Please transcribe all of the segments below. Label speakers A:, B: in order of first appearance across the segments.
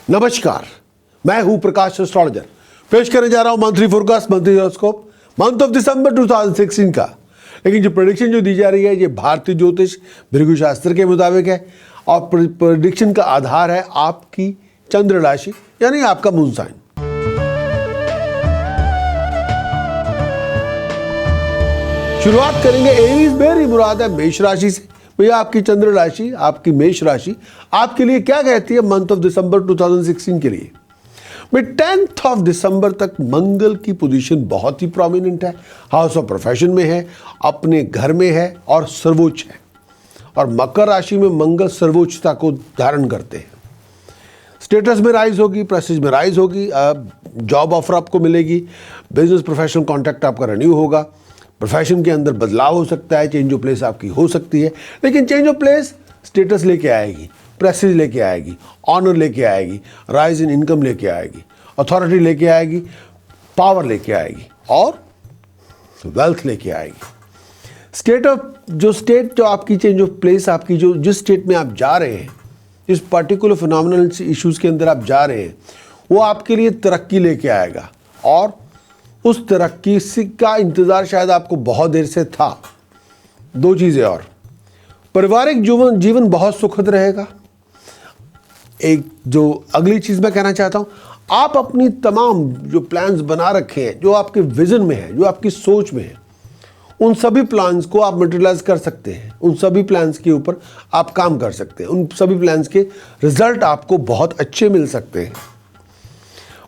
A: नमस्कार, मैं हूं प्रकाश एस्ट्रोलॉजर। पेश करने जा रहा हूं monthly forecast, monthly horoscope month of December 2016 का। लेकिन जो प्रेडिक्शन जो दी जा रही है ये भारतीय ज्योतिष भृगु शास्त्र के मुताबिक है और प्रेडिक्शन का आधार है आपकी चंद्र राशि यानी आपका मून साइन। शुरुआत करेंगे एरीज मेरी मुराद है मेष राशि से। भैया आपकी चंद्र राशि, आपकी मेष राशि आपके लिए क्या कहती है मंथ ऑफ दिसंबर 2016 के लिए? भाई 10th ऑफ दिसंबर तक मंगल की पोजीशन बहुत ही प्रोमिनेंट है, हाउस ऑफ प्रोफेशन में है, अपने घर में है और सर्वोच्च है। और मकर राशि में मंगल सर्वोच्चता को धारण करते हैं। स्टेटस में राइज होगी, प्रेस्टीज में राइज होगी, जॉब ऑफर आपको मिलेगी, बिजनेस प्रोफेशनल कॉन्ट्रैक्ट आपका रिन्यू होगा, प्रोफेशन के अंदर बदलाव हो सकता है, चेंज ऑफ प्लेस आपकी हो सकती है। लेकिन चेंज ऑफ प्लेस स्टेटस लेके आएगी, प्रेस्टीज लेके आएगी, ऑनर लेके आएगी, राइज इन इनकम लेके आएगी, अथॉरिटी लेके आएगी, पावर लेके आएगी और वेल्थ लेके आएगी। स्टेट जो आपकी चेंज ऑफ प्लेस, आपकी जो जिस स्टेट में आप जा रहे हैं, जिस पर्टिकुलर फिनोमिनल इश्यूज के अंदर आप जा रहे हैं, वो आपके लिए तरक्की लेके आएगा। और उस तरक्की का इंतज़ार शायद आपको बहुत देर से था। दो चीज़ें और, पारिवारिक जीवन बहुत सुखद रहेगा। एक जो अगली चीज़ मैं कहना चाहता हूँ, आप अपनी तमाम जो प्लान्स बना रखे हैं, जो आपके विजन में है, जो आपकी सोच में है, उन सभी प्लान्स को आप मटेरियलाइज कर सकते हैं। उन सभी प्लान्स के ऊपर आप काम कर सकते हैं। उन सभी प्लान्स के रिजल्ट आपको बहुत अच्छे मिल सकते हैं।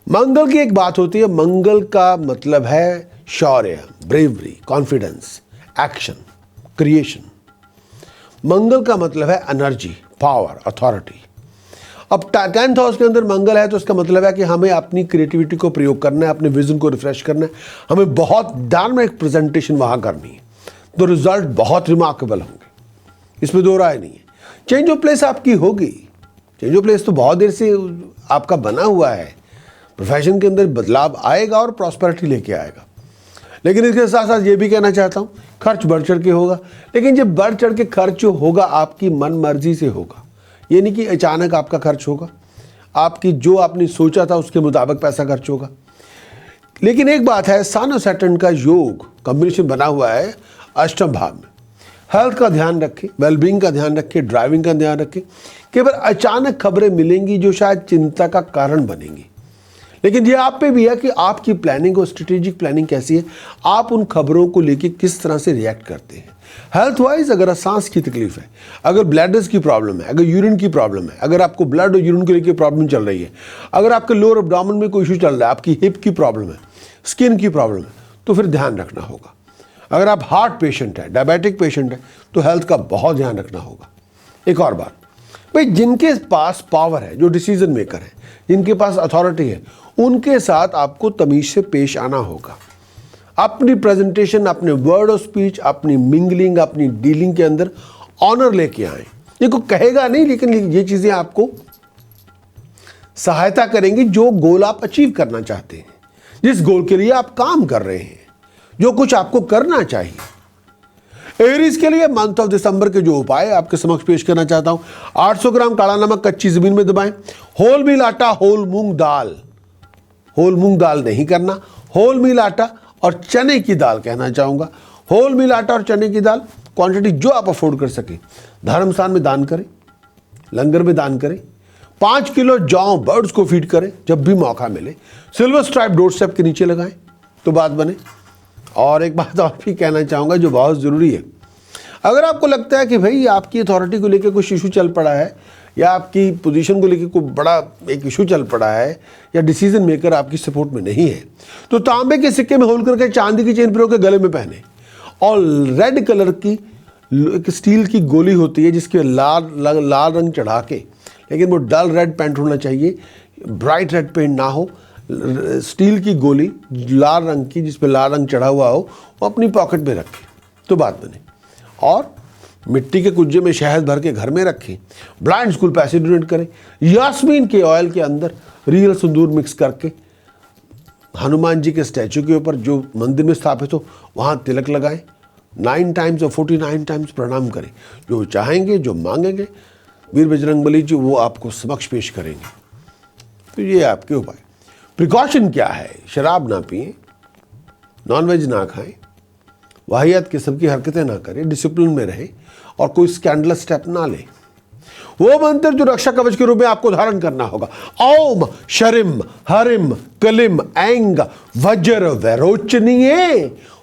A: मंगल की एक बात होती है, मंगल का मतलब है शौर्य, ब्रेवरी, कॉन्फिडेंस, एक्शन, क्रिएशन। मंगल का मतलब है एनर्जी, पावर, अथॉरिटी। अब 10th हाउस के अंदर मंगल है तो इसका मतलब है कि हमें अपनी क्रिएटिविटी को प्रयोग करना है, अपने विजन को रिफ्रेश करना है, हमें बहुत डायनामिक प्रेजेंटेशन वहाँ करनी है, तो रिजल्ट बहुत रिमार्केबल होंगे, इसमें दो राय नहीं है। चेंज ऑफ प्लेस आपकी होगी, चेंज ऑफ प्लेस तो बहुत देर से आपका बना हुआ है। प्रोफेशन के अंदर बदलाव आएगा और प्रॉस्पेरिटी लेके आएगा। लेकिन इसके साथ साथ ये भी कहना चाहता हूँ, खर्च बढ़ चढ़ के होगा। लेकिन जब बढ़ चढ़ के खर्च जो होगा आपकी मन मर्जी से होगा, ये नहीं कि अचानक आपका खर्च होगा। आपकी जो आपने सोचा था उसके मुताबिक पैसा खर्च होगा। लेकिन एक बात है, सन और सैटर्न का योग कॉम्बिनेशन बना हुआ है अष्टम भाव में। हेल्थ का ध्यान रखें, वेलबींग का ध्यान रखें, ड्राइविंग का ध्यान रखें। केवल अचानक खबरें मिलेंगी जो शायद चिंता का कारण बनेंगी। लेकिन ये आप पे भी है कि आपकी प्लानिंग और स्ट्रेटेजिक प्लानिंग कैसी है, आप उन खबरों को लेके किस तरह से रिएक्ट करते हैं। हेल्थ वाइज अगर सांस की तकलीफ है, अगर ब्लैडर्स की प्रॉब्लम है, अगर यूरिन की प्रॉब्लम है, अगर आपको ब्लड और यूरिन को लेकर प्रॉब्लम चल रही है, अगर आपके लोअर एब्डोमेन में कोई इशू चल रहा है, आपकी हिप की प्रॉब्लम है, स्किन की प्रॉब्लम है, तो फिर ध्यान रखना होगा। अगर आप हार्ट पेशेंट है, डायबिटिक पेशेंट है, तो हेल्थ का बहुत ध्यान रखना होगा। एक और बात भाई, जिनके पास पावर है, जो डिसीजन मेकर है, जिनके पास अथॉरिटी है, उनके साथ आपको तमीज से पेश आना होगा। अपनी प्रेजेंटेशन, अपने वर्ड ऑफ स्पीच, अपनी मिंगलिंग, अपनी डीलिंग के अंदर ऑनर लेके आए। ये को कहेगा नहीं, लेकिन ये चीजें आपको सहायता करेंगी जो गोल आप अचीव करना चाहते हैं, जिस गोल के लिए आप काम कर रहे हैं, जो कुछ आपको करना चाहिए। एरीज के लिए मंथ ऑफ दिसंबर के जो उपाय आपके समक्ष पेश करना चाहता हूं, 800 ग्राम काला नमक कच्ची जमीन में दबाएं, होल मील आटा, होल मूंग दाल, होल मूंग दाल नहीं करना, होल मील आटा और चने की दाल कहना चाहूंगा। होल मील आटा और चने की दाल क्वांटिटी जो आप अफोर्ड कर सके, धर्म स्थान में दान करें, लंगर में दान करें। 5 किलो जौ बर्ड्स को फीड करें जब भी मौका मिले। सिल्वर स्ट्राइप डोर स्टेप के नीचे लगाएं तो बात बने। और एक बात और भी कहना चाहूँगा जो बहुत ज़रूरी है, अगर आपको लगता है कि भाई आपकी अथॉरिटी को लेकर कुछ इशू चल पड़ा है, या आपकी पोजीशन को लेकर कोई बड़ा एक इशू चल पड़ा है, या डिसीजन मेकर आपकी सपोर्ट में नहीं है, तो तांबे के सिक्के में होल करके चांदी की चेन पिरो के गले में पहने। और रेड कलर की एक स्टील की गोली होती है जिसके लाल रंग चढ़ा के, लेकिन वो डल रेड पेंट होना चाहिए, ब्राइट रेड पेंट ना हो। स्टील की गोली लाल रंग की जिस पे लाल रंग चढ़ा हुआ हो, वो अपनी पॉकेट में रखें तो बात बने। और मिट्टी के कुज्जे में शहद भर के घर में रखें। ब्लाइंड स्कूल पैसे डोनेट करें। यास्मीन के ऑयल के अंदर रियल सिंदूर मिक्स करके हनुमान जी के स्टैचू के ऊपर जो मंदिर में स्थापित हो वहाँ तिलक लगाएं। 9 टाइम्स और 49 टाइम्स प्रणाम करें। जो चाहेंगे, जो मांगेंगे, वीर बजरंगबली जी वो आपको समक्ष पेश करेंगे। तो ये आपके उपाय। प्रिकॉशन क्या है? शराब ना पिएं, नॉनवेज ना खाएं, वाहियात किस्म की हरकतें ना करें, डिसिप्लिन में रहें और कोई स्कैंडलस स्टेप ना लें। वो मंत्र जो रक्षा कवच के रूप में आपको धारण करना होगा, ओम शरिम हरिम कलिम ऐंग वज्र वैरोचनीये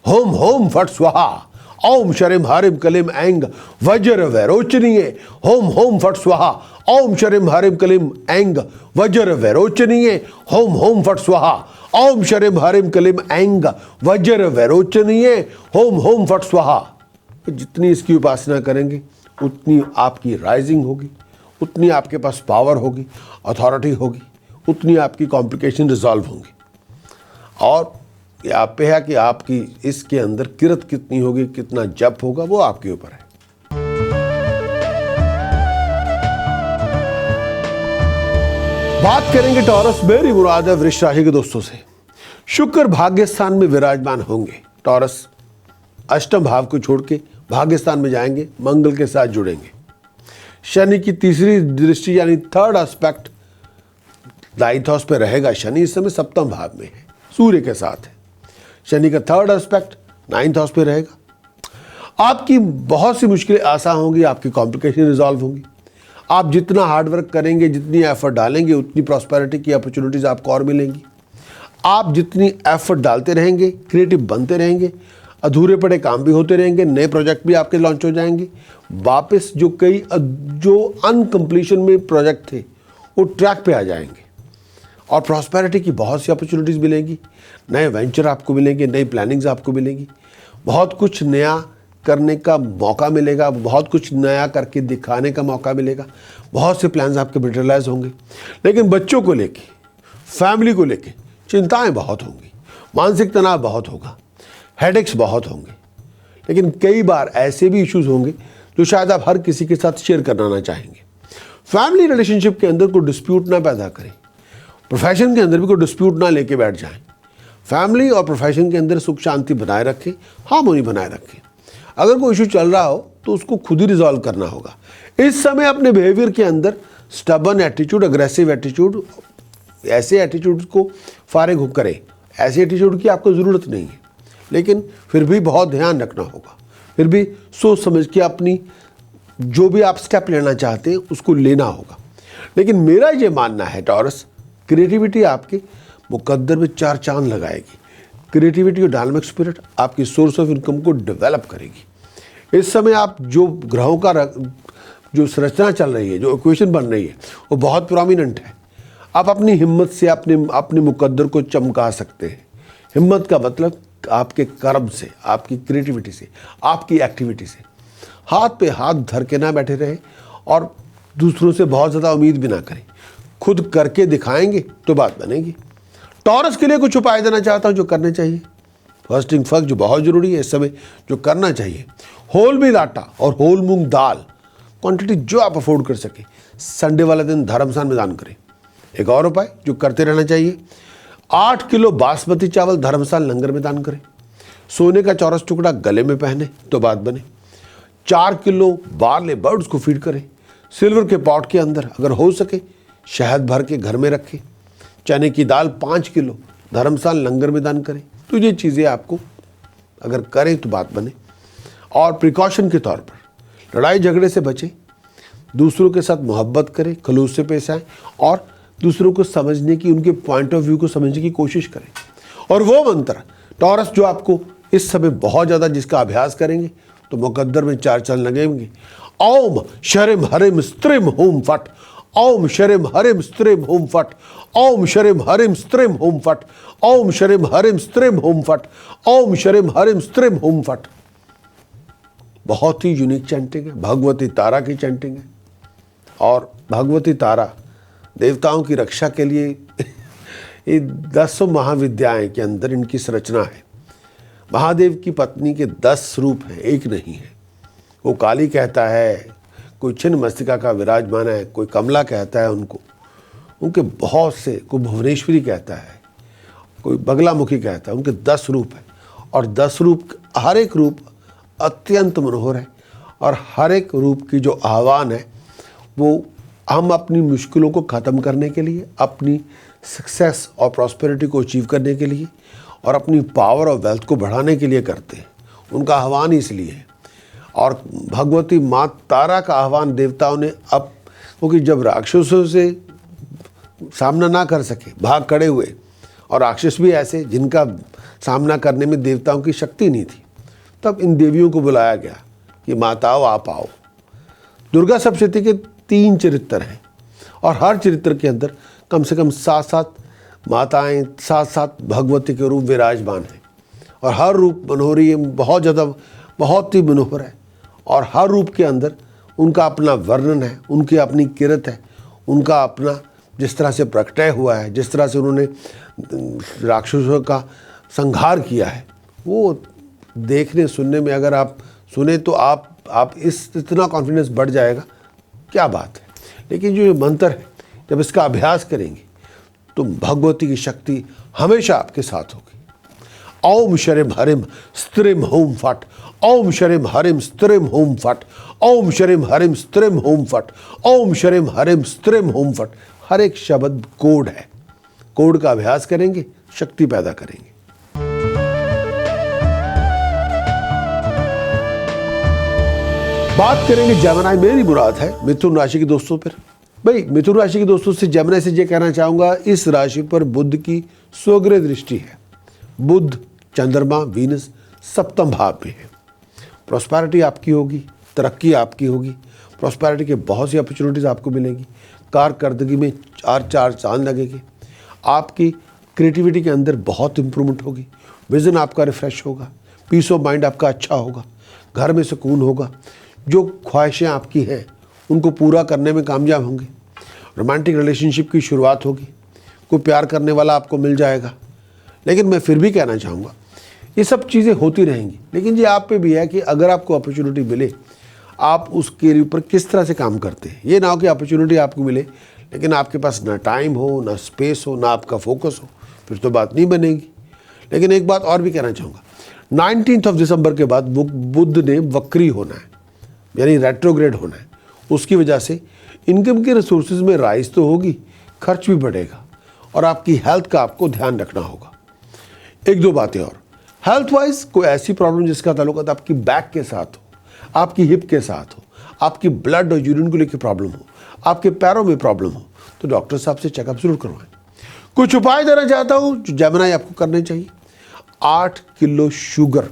A: होम होम फट स्वाहा। ओम शरिम हरिम कलिम ऐंग वज्र वैरोचनीये होम होम फट स्वाहा। ओम शरिम हरिम कलिम ऐंग वज्र वैरोचनीये होम होम फट स्वाहा। ओम शरिम हरिम कलिम ऐंग वज्र वैरोचनीये होम होम फट स्वाहा। जितनी इसकी उपासना करेंगे उतनी आपकी राइजिंग होगी, उतनी आपके पास पावर होगी, अथॉरिटी होगी, उतनी आपकी कॉम्प्लिकेशन रिजॉल्व होंगी। और ये आप पे है कि आपकी इसके अंदर किरत कितनी होगी, कितना जप होगा, वो आपके ऊपर है। बात करेंगे टॉरस मेरी मुराद है वृष राशि के दोस्तों से। शुक्र भाग्य स्थान में विराजमान होंगे। टॉरस अष्टम भाव को छोड़ के भाग्य स्थान में जाएंगे, मंगल के साथ जुड़ेंगे। शनि की तीसरी दृष्टि यानी थर्ड एस्पेक्ट 9th हाउस पे रहेगा। शनि इस समय सप्तम भाव में है, सूर्य के साथ है। शनि का थर्ड एस्पेक्ट 9th हाउस पे रहेगा। आपकी बहुत सी मुश्किलें आसान होंगी, आपकी कॉम्प्लिकेशन रिजॉल्व होंगी। आप जितना हार्डवर्क करेंगे, जितनी एफर्ट डालेंगे, उतनी प्रॉस्पेरिटी की अपॉर्चुनिटीज आपको और मिलेंगी। आप जितनी एफर्ट डालते रहेंगे, क्रिएटिव बनते रहेंगे, अधूरे पड़े काम भी होते रहेंगे, नए प्रोजेक्ट भी आपके लॉन्च हो जाएंगे। वापस जो अनकम्प्लीशन में प्रोजेक्ट थे वो ट्रैक पे आ जाएंगे और प्रॉस्पेरिटी की बहुत सी अपॉर्चुनिटीज़ मिलेंगी। नए वेंचर आपको मिलेंगे, नई प्लानिंग्स आपको मिलेंगी, बहुत कुछ नया करने का मौका मिलेगा, बहुत कुछ नया करके दिखाने का मौका मिलेगा। बहुत से प्लान्स आपके मटेरियलाइज होंगे। लेकिन बच्चों को लेके, फैमिली को लेके चिंताएं बहुत होंगी, मानसिक तनाव बहुत होगा, हेडेक्स बहुत होंगे। लेकिन कई बार ऐसे भी इश्यूज होंगे जो शायद आप हर किसी के साथ शेयर करना ना चाहेंगे। फैमिली रिलेशनशिप के अंदर कोई डिस्प्यूट ना पैदा करें, प्रोफेशन के अंदर भी कोई डिस्प्यूट ना लेके बैठ जाएं। फैमिली और प्रोफेशन के अंदर सुख शांति बनाए रखें, हार्मोनी बनाए रखें। अगर कोई इशू चल रहा हो तो उसको खुद ही रिजॉल्व करना होगा। इस समय अपने बिहेवियर के अंदर स्टबर्न एटीट्यूड, अग्रेसिव एटीट्यूड, ऐसे एटीट्यूड को फारिग करें। ऐसे एटीट्यूड की आपको ज़रूरत नहीं है, लेकिन फिर भी बहुत ध्यान रखना होगा। फिर भी सोच समझ के अपनी जो भी आप स्टेप लेना चाहते हैं उसको लेना होगा। लेकिन मेरा ये मानना है टॉरस, क्रिएटिविटी आपके मुकद्दर में 4 चांद लगाएगी। क्रिएटिविटी और डायनामिक स्पिरिट आपकी सोर्स ऑफ इनकम को डेवलप करेगी। इस समय आप जो ग्रहों का जो संरचना चल रही है, जो इक्वेशन बन रही है, वो बहुत प्रोमिनेंट है। आप अपनी हिम्मत से अपने मुकद्दर को चमका सकते हैं। हिम्मत का मतलब आपके कर्म से, आपकी क्रिएटिविटी से, आपकी एक्टिविटी से। हाथ पे हाथ धर के ना बैठे रहे और दूसरों से बहुत ज़्यादा उम्मीद भी ना करें। खुद करके दिखाएंगे तो बात बनेगी। टॉरस के लिए कुछ उपाय देना चाहता हूँ जो करने चाहिए। फर्स्ट थिंग फर्स्ट, जो बहुत ज़रूरी है इस समय जो करना चाहिए, होल व्हील आटा और होल मूंग दाल क्वांटिटी जो आप अफोर्ड कर सके, संडे वाला दिन धर्मस्थान में दान करें। एक और उपाय जो करते रहना चाहिए, 8 किलो बासमती चावल धर्मस्थान लंगर में दान करें। सोने का चौरस टुकड़ा गले में पहने तो बात बने। 4 किलो बार्ले बर्ड्स को फीड करें। सिल्वर के पॉट के अंदर अगर हो सके शहद भर के घर में रखें। चने की दाल 5 किलो धर्मस्थान लंगर में दान करें। तो ये चीज़ें आपको अगर करें तो बात बने। और प्रिकॉशन के तौर पर लड़ाई झगड़े से बचें, दूसरों के साथ मोहब्बत करें, खलूस से पेश आएँ और दूसरों को समझने की, उनके पॉइंट ऑफ व्यू को समझने की कोशिश करें। और वो मंत्र टॉरस जो आपको इस समय बहुत ज़्यादा जिसका अभ्यास करेंगे तो मुकद्दर में 4 चांद लगेंगे। ओम शरिम हरिम स्त्रिम होम फट। ओम शरिम हरिम स्त्रिम होम फट। ओम शरिम हरिम स्त्रिम होम फट। ओम शरिम हरिम स्त्रिम होम फट। ओम शरिम हरिम स्त्रिम होम फट। बहुत ही यूनिक चैंटिंग है, भगवती तारा की चैंटिंग है। और भगवती तारा देवताओं की रक्षा के लिए ये 10 महाविद्याएं के अंदर इनकी संरचना है। महादेव की पत्नी के 10 रूप हैं, एक नहीं है। वो काली कहता है, कोई छिन्न मस्तिका का विराजमान है, कोई कमला कहता है उनको, उनके बहुत से, कोई भुवनेश्वरी कहता है, कोई बगलामुखी कहता है। उनके 10 रूप है और 10 रूप, हर एक रूप अत्यंत मनोहर है। और हर एक रूप की जो आह्वान है वो हम अपनी मुश्किलों को ख़त्म करने के लिए, अपनी सक्सेस और प्रॉस्पेरिटी को अचीव करने के लिए और अपनी पावर और वेल्थ को बढ़ाने के लिए करते हैं। उनका आह्वान इसलिए है। और भगवती माँ तारा का आह्वान देवताओं ने अब, क्योंकि जब राक्षसों से सामना ना कर सके, भाग खड़े हुए, और राक्षस भी ऐसे जिनका सामना करने में देवताओं की शक्ति नहीं थी, तब इन देवियों को बुलाया गया कि माताओं आप आओ। दुर्गा सप्तशती के 3 चरित्र हैं और हर चरित्र के अंदर कम से कम 7-7 माताएं, 7-7 भगवती के रूप विराजमान हैं और हर रूप मनोहरी बहुत ही मनोहर है और हर रूप के अंदर उनका अपना वर्णन है, उनकी अपनी किरत है, उनका अपना जिस तरह से प्रकटय हुआ है, जिस तरह से उन्होंने राक्षसों का संहार किया है, वो देखने सुनने में अगर आप सुने तो आप इतना कॉन्फिडेंस बढ़ जाएगा, क्या बात है। लेकिन जो ये मंत्र है, जब इसका अभ्यास करेंगे तो भगवती की शक्ति हमेशा आपके साथ होगी। ओम शरीम हरिम स्त्रिम होम फट, ओम शरीम हरिम स्त्रिम होम फट, ओम शरीम हरिम स्त्रिम होम फट, ओम शरीम हरिम स्त्रिम होम फट। हर एक शब्द कोड है। कोड का अभ्यास करेंगे, शक्ति पैदा करेंगे। बात करेंगे जेमिनी, मेरी मुराद है मिथुन राशि के दोस्तों पर। भाई मिथुन राशि के दोस्तों से जेमिनी से ये कहना चाहूंगा, इस राशि पर बुध की स्वग्रह दृष्टि है। बुध, चंद्रमा, वीनस सप्तम भाव में है। प्रॉस्पेरिटी आपकी होगी, तरक्की आपकी होगी, प्रॉस्पेरिटी के बहुत सी अपॉर्चुनिटीज आपको मिलेगी, कारकर्दगी में 4 चांद लगेंगे, आपकी क्रिएटिविटी के अंदर बहुत इंप्रूवमेंट होगी, विजन आपका रिफ्रेश होगा, पीस ऑफ माइंड आपका अच्छा होगा, घर में सुकून होगा, जो ख्वाहिशें आपकी हैं उनको पूरा करने में कामयाब होंगे, रोमांटिक रिलेशनशिप की शुरुआत होगी, कोई प्यार करने वाला आपको मिल जाएगा। लेकिन मैं फिर भी कहना चाहूँगा, ये सब चीज़ें होती रहेंगी, लेकिन ये आप पे भी है कि अगर आपको अपॉर्चुनिटी मिले, आप उसके ऊपर किस तरह से काम करते हैं। ये ना हो कि अपॉर्चुनिटी आपको मिले लेकिन आपके पास ना टाइम हो, ना स्पेस हो, ना आपका फोकस हो, फिर तो बात नहीं बनेगी। लेकिन एक बात और भी कहना चाहूँगा, 19 दिसंबर के बाद बुध ने वक्री होना है, यानी रेट्रोग्रेड होना है। उसकी वजह से इनकम के रिसोर्सेज में राइज तो होगी, खर्च भी बढ़ेगा और आपकी हेल्थ का आपको ध्यान रखना होगा। 1-2 बातें और, हेल्थ वाइज कोई ऐसी प्रॉब्लम जिसका ताल्लुक आपकी बैक के साथ हो, आपकी हिप के साथ हो, आपकी ब्लड और यूरिन को लेकर प्रॉब्लम हो, आपके पैरों में प्रॉब्लम हो, तो डॉक्टर साहब से चेकअप जरूर करवाएं। कुछ उपाय देना चाहता हूं जो जेमिनी आपको करने चाहिए। 8 किलो शुगर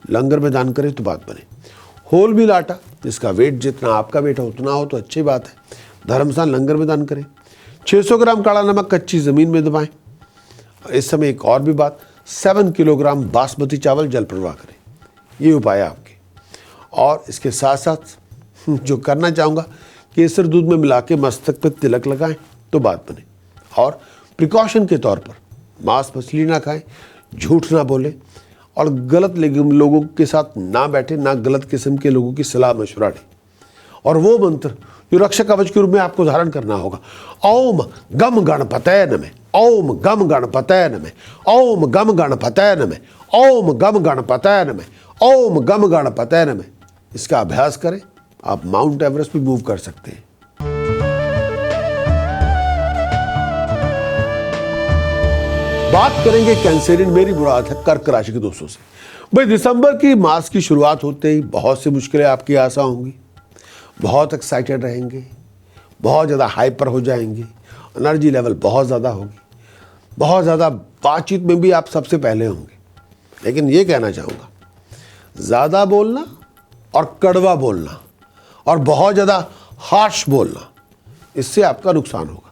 A: लंगर में दान करें तो बात बने। होल व्हील आटा, जिसका वेट जितना आपका वेट हो उतना हो तो अच्छी बात है, धर्मस्थान लंगर में दान करें। 600 ग्राम काला नमक कच्ची ज़मीन में दबाएं। इस समय एक और भी बात, 7 किलोग्राम बासमती चावल जल प्रवाह करें। ये उपाय आपके। और इसके साथ साथ जो करना चाहूँगा, केसर दूध में मिला के मस्तक पर तिलक लगाएं तो बात बने। और प्रिकॉशन के तौर पर मांस मछली ना खाएं, झूठ ना बोलें और गलत लोगों के साथ ना बैठे, ना गलत किस्म के लोगों की सलाह मशवरा लें। और वो मंत्र जो रक्षक कवच के रूप में आपको धारण करना होगा, ओम गम गणपतये नमः, ओम गम गणपतये नमः, ओम गम गणपतये नमः, ओम गम गणपतये नमः, ओम गम गणपतये नमः। इसका अभ्यास करें, आप माउंट एवरेस्ट भी मूव कर सकते हैं। बात करेंगे कैंसरियन, मेरी मुराद है कर्क राशि के दोस्तों से। भाई दिसंबर की मास की शुरुआत होते ही बहुत सी मुश्किलें आपकी आशा होंगी, बहुत एक्साइटेड रहेंगे, बहुत ज़्यादा हाइपर हो जाएंगे, एनर्जी लेवल बहुत ज़्यादा होगी, बहुत ज़्यादा बातचीत में भी आप सबसे पहले होंगे। लेकिन ये कहना चाहूँगा, ज़्यादा बोलना और कड़वा बोलना और बहुत ज़्यादा हार्श बोलना, इससे आपका नुकसान होगा।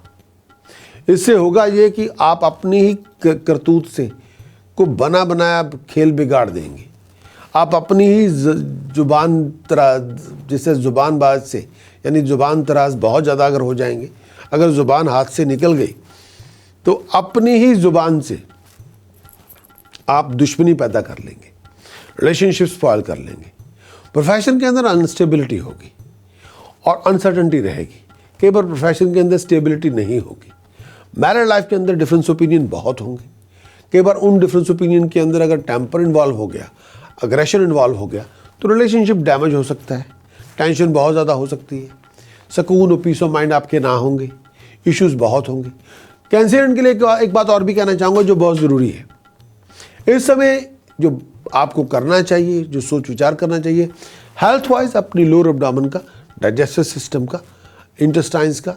A: इससे होगा ये कि आप अपनी ही करतूत से को बना बनाया खेल बिगाड़ देंगे। आप अपनी ही जुबान तराज, जिससे जुबानबाज से, यानी जुबान तराज बहुत ज़्यादा अगर हो जाएंगे, अगर जुबान हाथ से निकल गई तो अपनी ही जुबान से आप दुश्मनी पैदा कर लेंगे, रिलेशनशिप स्पॉइल कर लेंगे। प्रोफेशन के अंदर अनस्टेबिलिटी होगी और अनसर्टेनिटी रहेगी। कई बार प्रोफेशन के अंदर स्टेबिलिटी नहीं होगी। मैरिड लाइफ के अंदर डिफरेंस ओपिनियन बहुत होंगे। कई बार उन डिफरेंस ओपिनियन के अंदर अगर टेम्पर इन्वॉल्व हो गया, अग्रेशन इन्वॉल्व हो गया, तो रिलेशनशिप डैमेज हो सकता है, टेंशन बहुत ज़्यादा हो सकती है। सुकून और पीस ऑफ माइंड आपके ना होंगे, इश्यूज बहुत होंगे। कैंसरियन के लिए एक बात और भी कहना चाहूँगा जो बहुत ज़रूरी है। इस समय जो आपको करना चाहिए, जो सोच विचार करना चाहिए, हेल्थ वाइज अपनी लोअर एब्डोमेन का, डाइजेस्टिव सिस्टम का, इंटेस्टाइन्स का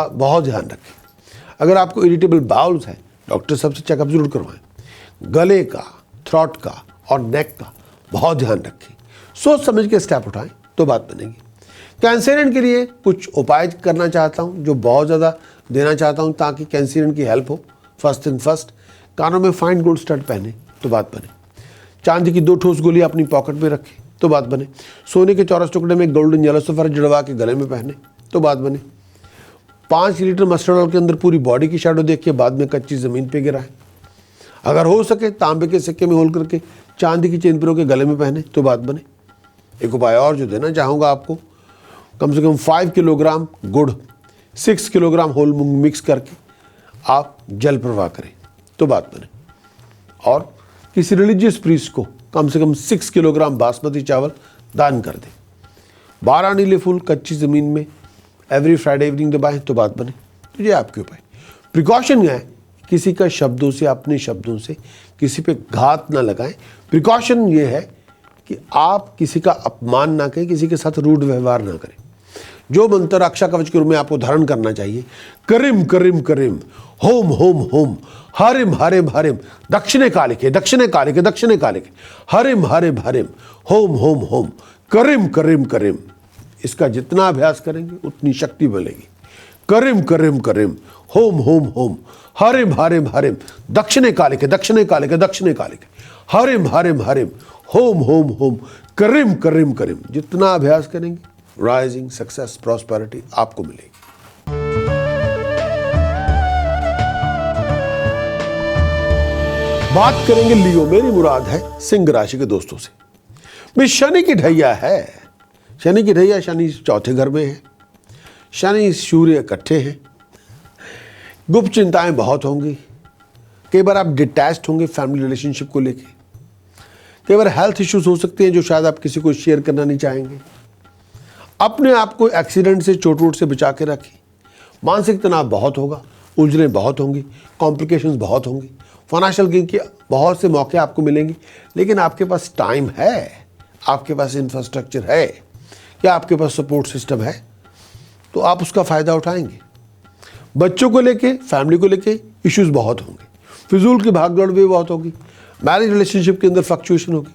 A: बहुत ध्यान रखें। अगर आपको इरिटेबल बाउल्स है, डॉक्टर साहब से चेकअप जरूर करवाएं। गले का, थ्रॉट का और नेक का बहुत ध्यान रखें। सोच समझ के स्टेप उठाएं तो बात बनेगी। कैंसरियन के लिए कुछ उपाय करना चाहता हूं, जो बहुत ज़्यादा देना चाहता हूं ताकि कैंसरियन की हेल्प हो। फर्स्ट थिंग फर्स्ट, कानों में फाइन गोल्ड स्टड पहने तो बात बने। चांदी की 2 ठोस गोली अपनी पॉकेट में रखें तो बात बने। सोने के चौरस टुकड़े में गोल्डन येलो सफर जड़वा के गले में पहने तो बात बने। 5 लीटर मस्टर्ड ऑयल के अंदर पूरी बॉडी की शैडो देख के बाद में कच्ची ज़मीन पे गिराएं। अगर हो सके तांबे के सिक्के में होल करके चांदी की चेन पिरो के गले में पहने तो बात बने। एक उपाय और जो देना चाहूँगा आपको, कम से कम 5 किलोग्राम गुड़, 6 किलोग्राम होल मूंग मिक्स करके आप जल प्रवाह करें तो बात बने। और किसी रिलीजियस प्रीस्ट को कम से कम 6 किलोग्राम बासमती चावल दान कर दें। 12 नीले फूल कच्ची ज़मीन में एवरी फ्राइडे इवनिंग दबाएं तो बात बने। तो ये आपके उपाय। प्रिकॉशन है, किसी का शब्दों से, अपने शब्दों से किसी पे घात ना लगाएं। प्रिकॉशन ये है कि आप किसी का अपमान ना करें, किसी के साथ रूड व्यवहार ना करें। जो मंत्र रक्षा कवच के रूप में आपको धारण करना चाहिए, करिम करिम करिम, होम होम होम, हरिम हरिम हरिम, दक्षिणे कालिके दक्षिणे कालिके दक्षिणे कालिके, हरिम हरिम हरिम, होम होम होम, करिम करिम करिम। इसका जितना अभ्यास करेंगे उतनी शक्ति मिलेगी। करिम करिम करिम, होम होम होम, हरिम हरिम हरिम, दक्षिणे कालिके दक्षिणे कालिके दक्षिणे कालिके, हरिम हरिम हरिम, होम होम होम, करिम करिम करिम। जितना अभ्यास करेंगे राइजिंग सक्सेस प्रॉस्पेरिटी आपको मिलेगी। बात करेंगे लियो, मेरी मुराद है सिंह राशि के दोस्तों से। भाई शनि की ढैया है, शनि की ढैया, शनि चौथे घर में है, शनि सूर्य इकट्ठे हैं। गुप्त चिंताएं बहुत होंगी। कई बार आप डिटैच्ड होंगे फैमिली रिलेशनशिप को लेके। कई बार हेल्थ इश्यूज हो सकते हैं जो शायद आप किसी को शेयर करना नहीं चाहेंगे। अपने आप को एक्सीडेंट से, चोट वोट से बचा के रखें। मानसिक तनाव बहुत होगा, उलझनें बहुत होंगी, कॉम्प्लिकेशंस बहुत होंगी। फाइनेंशियल गेन के बहुत से मौके आपको मिलेंगे, लेकिन आपके पास टाइम है, आपके पास इंफ्रास्ट्रक्चर है, या आपके पास सपोर्ट सिस्टम है, तो आप उसका फ़ायदा उठाएंगे। बच्चों को लेके, फैमिली को लेके इश्यूज बहुत होंगे। फिजूल की भागदौड़ भी बहुत होगी। मैरिज रिलेशनशिप के अंदर फ्लक्चुएशन होगी।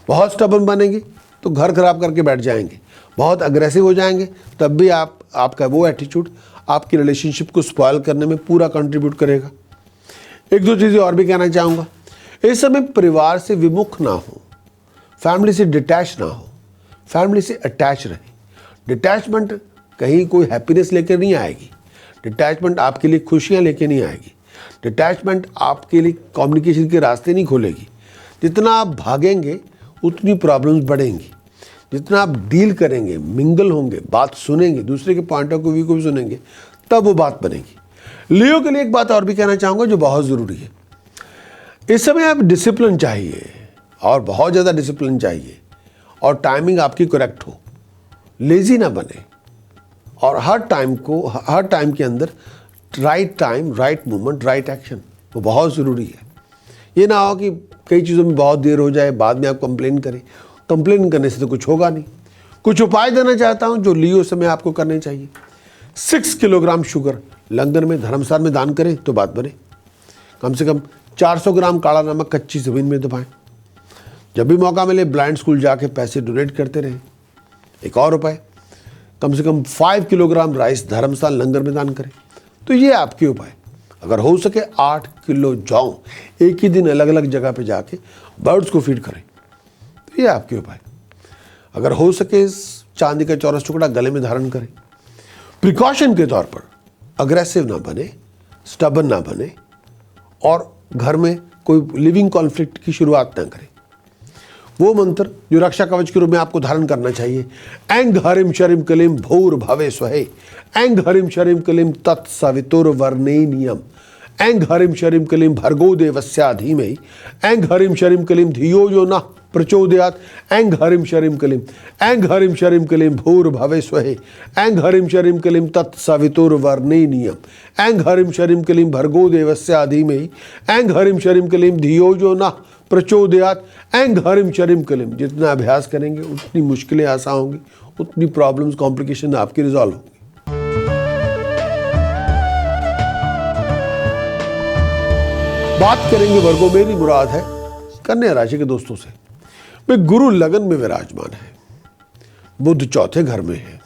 A: बहुत स्टबर्न बनेंगे तो घर खराब करके बैठ जाएंगे। बहुत अग्रेसिव हो जाएंगे तब भी आपका वो एटीट्यूड आपकी रिलेशनशिप को स्पॉइल करने में पूरा कंट्रीब्यूट करेगा। एक दो चीज़ें और भी कहना चाहूँगा। इस समय परिवार से विमुख ना हो, फैमिली से डिटैच ना हो, फैमिली से अटैच रहें। डिटैचमेंट कहीं कोई हैप्पीनेस लेकर नहीं आएगी। डिटैचमेंट आपके लिए खुशियाँ लेकर नहीं आएगी। डिटैचमेंट आपके लिए कम्युनिकेशन के रास्ते नहीं खोलेगी। जितना आप भागेंगे उतनी प्रॉब्लम्स बढ़ेंगी। जितना आप डील करेंगे, मिंगल होंगे, बात सुनेंगे, दूसरे के पॉइंट ऑफ व्यू को भी सुनेंगे, तब वो बात बनेगी। लियो के लिए एक बात और भी कहना चाहूँगा जो बहुत ज़रूरी है। इस समय आप डिसिप्लिन चाहिए, और बहुत ज़्यादा डिसिप्लिन चाहिए, और टाइमिंग आपकी करेक्ट हो। लेजी ना बने, और हर टाइम के अंदर right time, right movement, right action, वो बहुत ज़रूरी है। ये ना हो कि कई चीज़ों में बहुत देर हो जाए, बाद में आप कंप्लेन करें। कंप्लेन करने से तो कुछ होगा नहीं। कुछ उपाय देना चाहता हूँ जो लियो समय आपको करने चाहिए। 6 किलोग्राम शुगर लंदन में, धर्मशाला में दान करें तो बात बने। कम से कम 400 ग्राम काला नमक कच्ची ज़मीन में दबाएं। जब भी मौका मिले ब्लाइंड स्कूल जाके पैसे डोनेट करते रहें। एक और उपाय, कम से कम 5 किलोग्राम राइस धर्मशाला लंगर में दान करें। तो ये आपके उपाय। अगर हो सके 8 किलो जौ एक ही दिन अलग अलग जगह पे जाके बर्ड्स को फीड करें। तो ये आपके उपाय। अगर हो सके चांदी का चौरस टुकड़ा गले में धारण करें। प्रिकॉशन के तौर पर अग्रेसिव ना बने, स्टबन ना बने, और घर में कोई लिविंग कॉन्फ्लिक्ट की शुरुआत ना करें। वो मंत्र जो रक्षा कवच के रूप में आपको धारण करना चाहिए, ऐंग हरिम शरिम कलिम भूर भवे स्वहे, ऐंग हरिम शरिम कलिम तत्सवितुर वर्णेनियम, ऐं हरिम शरिम क्लीं भर्गो देवस्य धीमहि ऐं हरिम शरिम क्लीं धियो यो नः प्रचोदयात् ऐं हरिम शरिम क्लीं ऐं हरिम शरिम क्लीं भूर्भुवः स्वः ऐं हरिम शरिम क्लीं तत्सवितुर्वरेण्यम् ऐं हरिम शरिम क्लीं भर्गो देवस्य धीमहि ऐं हरिम शरिम क्लीं धियो यो नः प्रचोदयात् ऐं हरिम शरिम क्लीं। जितना अभ्यास करेंगे उतनी मुश्किलें आसान होंगी, उतनी प्रॉब्लम्स कॉम्प्लिकेशन आपकी रिजॉल्व होंगी। बात करेंगे वर्गों, मेरी मुराद है कन्या राशि के दोस्तों से। वे गुरु लगन में विराजमान है, बुध चौथे घर में है।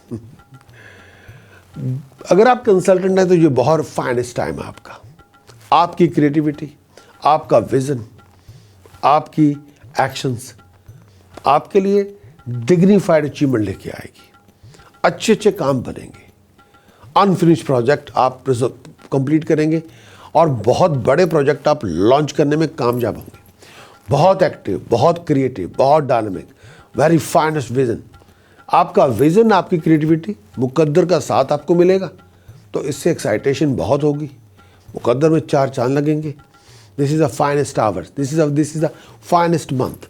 A: अगर आप कंसल्टेंट हैं तो ये बहुत फाइनेस्ट टाइम है आपका। आपकी क्रिएटिविटी, आपका विजन, आपकी एक्शंस आपके लिए डिग्निफाइड अचीवमेंट लेके आएगी। अच्छे अच्छे काम बनेंगे, अनफिनिश्ड प्रोजेक्ट आप कंप्लीट करेंगे और बहुत बड़े प्रोजेक्ट आप लॉन्च करने में कामयाब होंगे। बहुत एक्टिव, बहुत क्रिएटिव, बहुत डायनामिक, वेरी फाइनेस्ट विजन। आपका विजन, आपकी क्रिएटिविटी, मुकद्दर का साथ आपको मिलेगा तो इससे एक्साइटेशन बहुत होगी। मुकद्दर में 4 चांद लगेंगे। This is a finest hours, this is a finest month.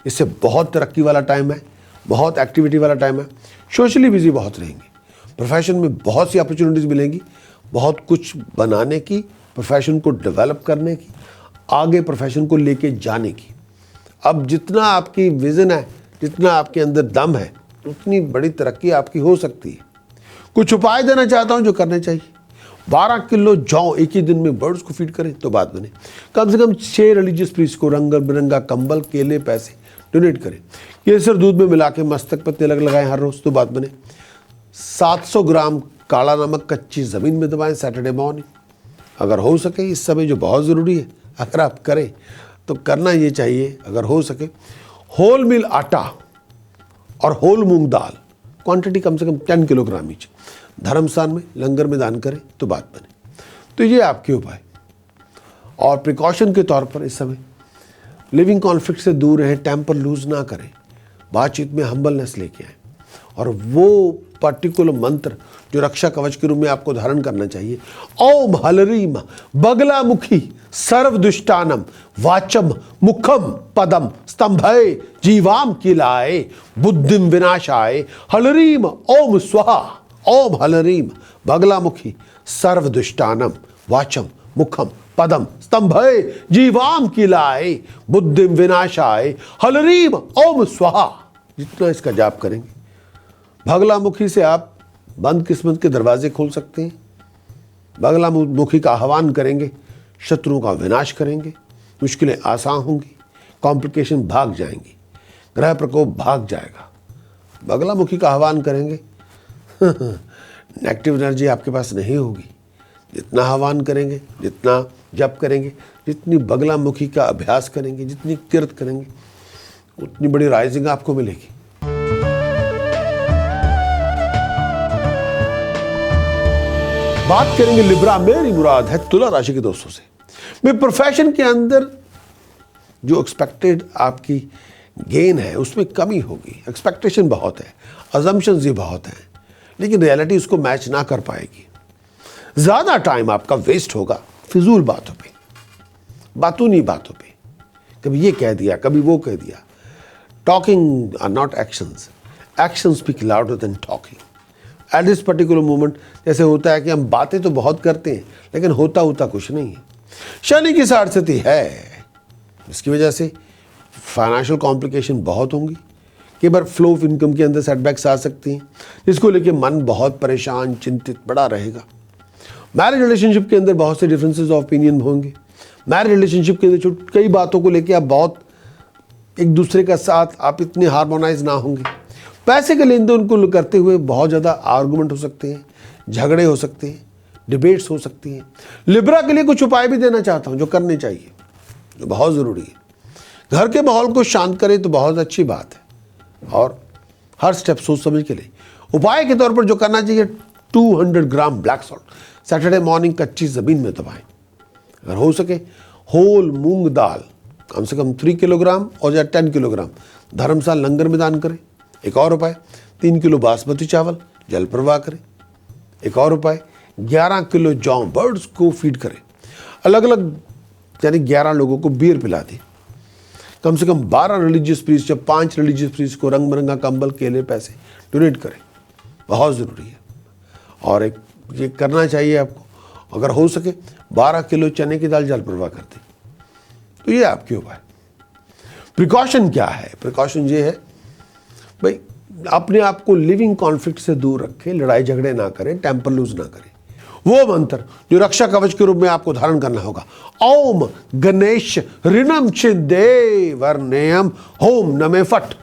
A: इससे बहुत तरक्की वाला टाइम है, बहुत एक्टिविटी वाला टाइम है। सोशली बिजी बहुत रहेंगे, प्रोफेशन में बहुत सी अपॉर्चुनिटीज़ मिलेंगी, बहुत कुछ बनाने की, प्रोफेशन को डेवलप करने की, आगे प्रोफेशन को लेके जाने की। अब जितना आपकी विज़न है, जितना आपके अंदर दम है, उतनी बड़ी तरक्की आपकी हो सकती है। कुछ उपाय देना चाहता हूँ जो करने चाहिए। 12 किलो जौ एक ही दिन में बर्ड्स को फीड करें तो बात बने। कम से कम 6 रिलीजियस प्रीस्ट को रंग बिरंगा कंबल, केले, पैसे डोनेट करें। केसर दूध में मिला के मस्तक पर तिलक लगाएं हर रोज़ तो बात बने। 700 ग्राम काला नमक कच्ची ज़मीन में दबाएं सैटरडे मॉर्निंग। अगर हो सके इस समय जो बहुत ज़रूरी है, अगर आप करें तो करना ये चाहिए, अगर हो सके होल मिल आटा और होल मूंग दाल क्वांटिटी कम से कम 10 किलोग्राम ईच धर्मस्थान में लंगर में दान करें तो बात बने। तो ये आपके उपाय। और प्रिकॉशन के तौर पर इस समय लिविंग कॉन्फ्लिक्ट से दूर रहें, टेम्पर लूज ना करें, बातचीत में हम्बलनेस लेके आए और वो पर्टिकुलर मंत्र जो रक्षा कवच के रूप में आपको धारण करना चाहिए, ओम हलरीम बगलामुखी सर्वदुष्टानम वाचम मुखम पदम स्तंभय जीवाम किलाए बुद्धिम विनाशाय हलरीम ओम स्वाहा। ओम हलरीम बगलामुखी सर्वदुष्टानम वाचम मुखम पदम स्तंभय जीवाम किलाए बुद्धिम विनाशाय हलरीम ओम स्वाहा। जितना इसका जाप करेंगे, बगलामुखी से आप बंद किस्मत के दरवाजे खोल सकते हैं। बगलामुखी का आह्वान करेंगे, शत्रुओं का विनाश करेंगे, मुश्किलें आसान होंगी, कॉम्प्लिकेशन भाग जाएंगी, ग्रह प्रकोप भाग जाएगा। बगलामुखी का आह्वान करेंगे नेगेटिव एनर्जी आपके पास नहीं होगी। जितना आह्वान करेंगे, जितना जप करेंगे, जितनी बगलामुखी का अभ्यास करेंगे, जितनी किरत करेंगे, उतनी बड़ी राइजिंग आपको मिलेगी। बात करेंगे लिब्रा, मेरी मुराद है तुला राशि के दोस्तों से। मैं प्रोफेशन के अंदर जो एक्सपेक्टेड आपकी गेन है उसमें कमी होगी। एक्सपेक्टेशन बहुत है, अजम्पशंस भी बहुत हैं, लेकिन रियलिटी उसको मैच ना कर पाएगी। ज़्यादा टाइम आपका वेस्ट होगा फिजूल बातों पे, बातूनी बातों पे। कभी ये कह दिया, कभी वो कह दिया। Talking are not actions, actions speak louder than talking. At this particular moment जैसे होता है कि हम बातें तो बहुत करते हैं लेकिन होता कुछ नहीं है। शनि की साढ़ स्थिति है, इसकी वजह से फाइनेंशियल कॉम्प्लिकेशन बहुत होंगी। कई बार फ्लो ऑफ इनकम के अंदर सेटबैक्स आ सकती हैं, जिसको लेके मन बहुत परेशान, चिंतित बड़ा रहेगा। मैरिज रिलेशनशिप के अंदर बहुत से डिफरेंसेस ऑफ ओपिनियन होंगे। मैरिज रिलेशनशिप के अंदर कई बातों को लेके आप बहुत एक दूसरे का साथ आप इतने हार्मोनाइज ना होंगे। पैसे के लेन देन को करते हुए बहुत ज़्यादा आर्गूमेंट हो सकते हैं, झगड़े हो सकते हैं, डिबेट्स हो सकती हैं। लिब्रा के लिए कुछ उपाय भी देना चाहता हूँ जो करने चाहिए, जो बहुत ज़रूरी है। घर के माहौल को शांत करें तो बहुत अच्छी बात है, और हर स्टेप सोच समझ के लिए उपाय के तौर पर जो करना चाहिए, 200 ग्राम ब्लैक सॉल्ट सैटरडे मॉर्निंग कच्ची ज़मीन में दबाएं। अगर हो सके होल मूंग दाल कम से कम 3 किलोग्राम और या 10 किलोग्राम धर्मशाला लंगर में दान करें। एक और उपाय, 3 किलो बासमती चावल जल प्रवाह करें। एक और उपाय, 11 किलो जौ बर्ड्स को फीड करें। अलग अलग यानी 11 लोगों को बियर पिला दी, कम से कम 12 रिलीजियस प्रीस्ट या 5 रिलीजियस प्रीस्ट को रंग बिरंगा कंबल, केले, पैसे डोनेट करें, बहुत ज़रूरी है। और एक ये करना चाहिए आपको, अगर हो सके 12 किलो चने की दाल जल प्रवाह कर दी, तो ये आपके उपाय। प्रिकॉशन क्या है? प्रिकॉशन ये है भाई, अपने आप को लिविंग कॉन्फ्लिक्ट से दूर रखें, लड़ाई झगड़े ना करें, टेम्पर लूज ना करें। वो मंत्र जो रक्षा कवच के रूप में आपको धारण करना होगा, ओम गणेश ऋणम छिंदे वर्णेयम होम नमे फट।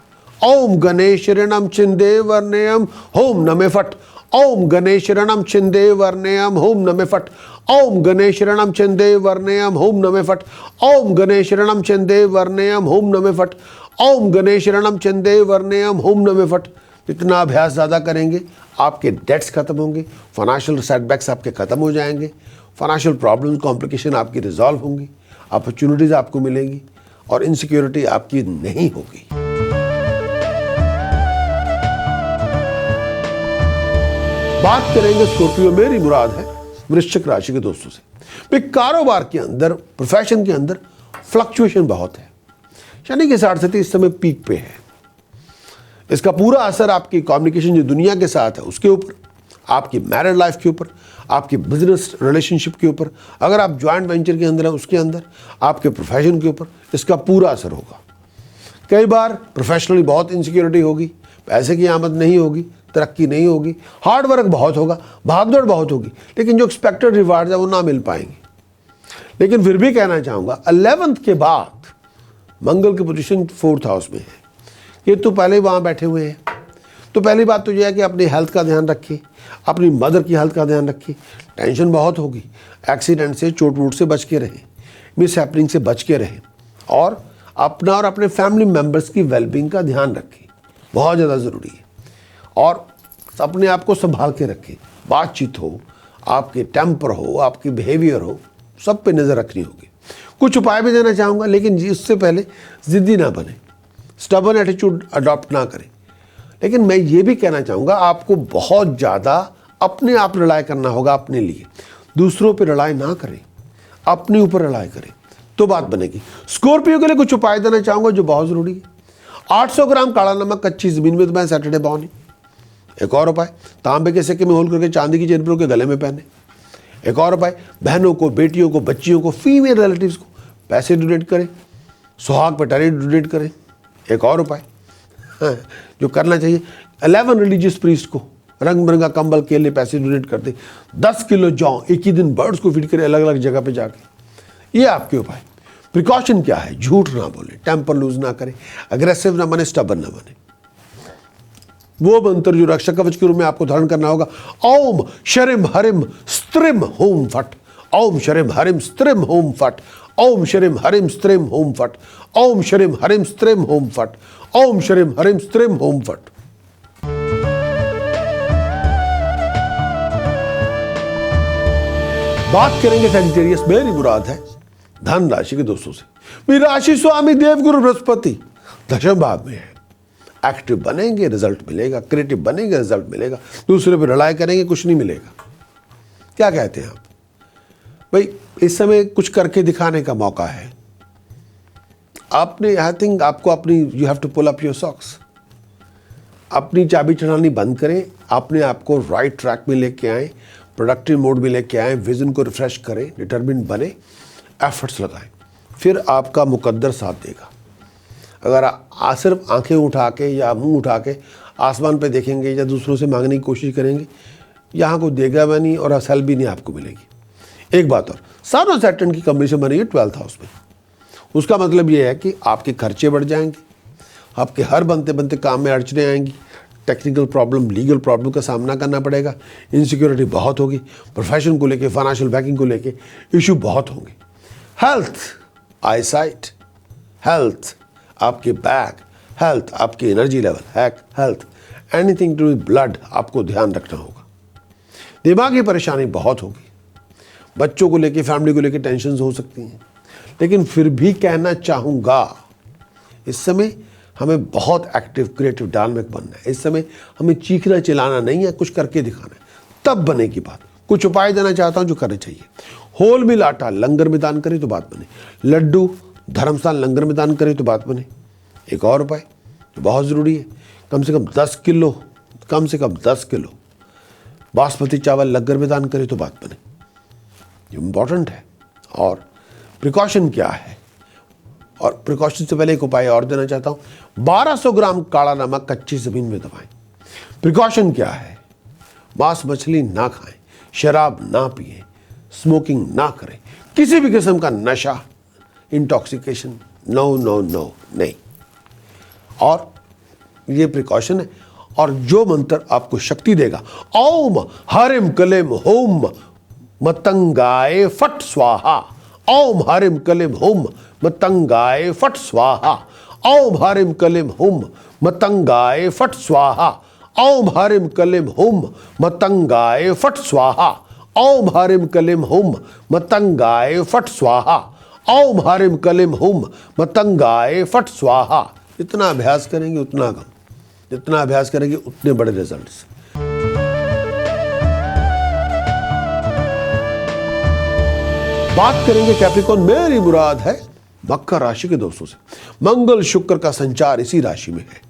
A: ओम गणेश ऋणम छिंदे वर्णेयम होम नमे फट। ओम गणेश ऋणम छिंदे वर्णेयम होम नमे फट। ओम गणेश ऋणम छिंदे वर्णेयम होम नमे फट। ओम गणेश ऋणम छिंदे वर्णेयम होम नमे फट। ओम गणेश ऋणम छिंदे वर्णेयम होम नमे फट। जितना अभ्यास ज़्यादा करेंगे, आपके डेट्स खत्म होंगे, फाइनेंशियल सेटबैक्स आपके खत्म हो जाएंगे, फाइनेंशियल प्रॉब्लम्स, कॉम्प्लिकेशन आपकी रिजॉल्व होंगी, अपॉर्चुनिटीज़ आपको मिलेंगी और इनसिक्योरिटी आपकी नहीं होगी। बात करेंगे स्कॉर्पियो, मेरी मुराद है वृश्चिक राशि के दोस्तों से। भाई कारोबार के अंदर, प्रोफेशन के अंदर फ्लक्चुएशन बहुत है, शनि की 60 इस समय पीक पे है। इसका पूरा असर आपकी कम्युनिकेशन जो दुनिया के साथ है उसके ऊपर, आपकी मैरिड लाइफ के ऊपर, आपकी बिजनेस रिलेशनशिप के ऊपर, अगर आप ज्वाइंट वेंचर के अंदर हैं उसके अंदर, आपके प्रोफेशन के ऊपर इसका पूरा असर होगा। कई बार प्रोफेशनली बहुत इनसिक्योरिटी होगी, पैसे की आमद नहीं होगी, तरक्की नहीं होगी, हार्ड वर्क बहुत होगा, भागदौड़ बहुत होगी, लेकिन जो एक्सपेक्टेड रिवार्ड है वो ना मिल पाएंगे। लेकिन फिर भी कहना चाहूँगा 11th के बाद मंगल की पोजीशन 4th हाउस में है, ये तो पहले ही वहाँ बैठे हुए हैं। तो पहली बात तो यह है कि अपनी हेल्थ का ध्यान रखिए, अपनी मदर की हेल्थ का ध्यान रखिए। टेंशन बहुत होगी, एक्सीडेंट से, चोट वोट से बच के रहें, मिस हैपनिंग से बच के रहें और अपना और अपने फैमिली मेम्बर्स की वेलबींग का ध्यान रखें, बहुत ज़्यादा ज़रूरी है। और अपने आप को संभाल के रखें, बातचीत हो, आपके टेम्पर हो, आपकी बिहेवियर हो, सब पे नज़र रखनी होगी। कुछ उपाय भी देना चाहूँगा, लेकिन इससे पहले ज़िद्दी ना बने, स्टबर्न एटीट्यूड अडॉप्ट ना करें। लेकिन मैं ये भी कहना चाहूँगा, आपको बहुत ज़्यादा अपने आप रिलाय करना होगा अपने लिए, दूसरों पे रिलाय ना करें, अपने ऊपर रिलाय करें तो बात बनेगी। स्कॉर्पियो के लिए कुछ उपाय देना चाहूँगा जो बहुत ज़रूरी है। 800 ग्राम काला नमक कच्ची ज़मीन में दबाएं सैटरडे मॉर्निंग। एक और उपाय, तांबे के सिक्के में होल करके चांदी की चेन के गले में पहने। एक और उपाय, बहनों को, बेटियों को, बच्चियों को, फीमेल रिलेटिव्स को पैसे डोनेट करें, सुहाग पटारी डोनेट करें। एक और उपाय जो करना चाहिए, 11 रिलीजियस प्रीस्ट को रंग बिरंगा कंबल, केले, पैसे डोनेट कर दे। 10 किलो जौ एक ही दिन बर्ड्स को फीड करें अलग अलग जगह पे जाके। ये आपके उपाय। प्रिकॉशन क्या है? झूठ ना बोले, टेम्पर लूज ना करें, अग्रेसिव ना बने, स्टबर्न ना बने। वो मंत्र जो रक्षा कवच के रूप में आपको धारण करना होगा, ओम शरिम हरिम स्त्रिम होम फट। ओम शरिम हरिम स्त्रिम होम फट। ओम शरिम हरिम स्त्रिम होम फट। ओम शरिम हरिम स्त्रिम होम फट। ओम शरिम हरिम स्त्रिम होम फट। बात करेंगे सैजिटेरियस, मेरी मुराद है धन राशि के दोस्तों से। मेरी राशि स्वामी देवगुरु बृहस्पति दशम भाव में है। एक्टिव बनेंगे रिजल्ट मिलेगा, क्रिएटिव बनेंगे रिजल्ट मिलेगा, दूसरे पर रिलाय करेंगे कुछ नहीं मिलेगा। क्या कहते हैं आप? भाई इस समय कुछ करके दिखाने का मौका है। आपने, आई थिंक आपको अपनी, you have to pull up your socks, अपनी चाबी चढ़ानी बंद करें, अपने आप को राइट ट्रैक में लेके आएँ, प्रोडक्टिव मोड में लेके आएँ, विजन को रिफ्रेश करें, डिटर्मिन बने, एफर्ट्स लगाएं, फिर आपका मुकद्दर साथ देगा। अगर आप सिर्फ आंखें उठा के या मुंह उठा के आसमान पे देखेंगे या दूसरों से मांगने की कोशिश करेंगे, यहाँ को देगा भी नहीं और असल भी नहीं आपको मिलेगी। एक बात और, सन और सैटर्न की कॉम्बिनेशन बनी है 12th हाउस में। उसका मतलब ये है कि आपके खर्चे बढ़ जाएंगे, आपके हर बनते बनते काम में अड़चने आएंगी, टेक्निकल प्रॉब्लम, लीगल प्रॉब्लम का सामना करना पड़ेगा, इनसिक्योरिटी बहुत होगी, प्रोफेशन को लेके, फाइनेंशियल बैकिंग को लेके इशू बहुत होंगे। हेल्थ, आईसाइट, हेल्थ, आपके बैक, हेल्थ, आपकी energy level, health, anything to blood आपको ध्यान रखना होगा। दिमागी परेशानी बहुत होगी, बच्चों को लेके, फैमिली को लेके टेंशन हो सकती हैं। लेकिन फिर भी कहना चाहूँगा, इस समय हमें बहुत एक्टिव, क्रिएटिव, डायनामिक बनना है। इस समय हमें चीखना चिल्लाना नहीं है, कुछ करके दिखाना है, तब बनेगी बात। कुछ उपाय देना चाहता हूँ जो करने चाहिए। होल मिल आटा लंगर में दान करें तो बात बने, लड्डू धर्मस्थान लंगर में दान करें तो बात बने। एक और उपाय जो बहुत ज़रूरी है, कम से कम 10 किलो बासमती चावल लंगर में दान करें तो बात बने। ये इम्पॉर्टेंट है। और प्रिकॉशन क्या है, और प्रिकॉशन से पहले एक उपाय और देना चाहता हूँ, 1200 ग्राम काला नमक कच्ची ज़मीन में दबाएं। प्रिकॉशन क्या है, मांस मछली ना खाएं, शराब ना पिएं, स्मोकिंग ना करें, किसी भी किस्म का नशा, इंटॉक्सिकेशन, नो नहीं। और ये प्रिकॉशन है। और जो मंत्र आपको शक्ति देगा, ओम हरिम कलिम होम मतंगाय फट स्वाहा, ओम हरिम कलिम होम मतंगाय फट स्वाहा, ओम हरिम कलिम होम मतंगाय फट स्वाहा, ओम हरिम कलिम होम मतंगाय फट स्वाहा, ओम हरिम कलिम होम मतंगाय फट स्वाहा, ओम हरिम कलिम होम मतंगाय फट स्वाहा। जितना अभ्यास करेंगे उतना कम, जितना अभ्यास करेंगे उतने बड़े रिजल्ट्स। बात करेंगे कैप्रिकॉर्न, मेरी मुराद है मकर राशि के दोस्तों से। मंगल शुक्र का संचार इसी राशि में है।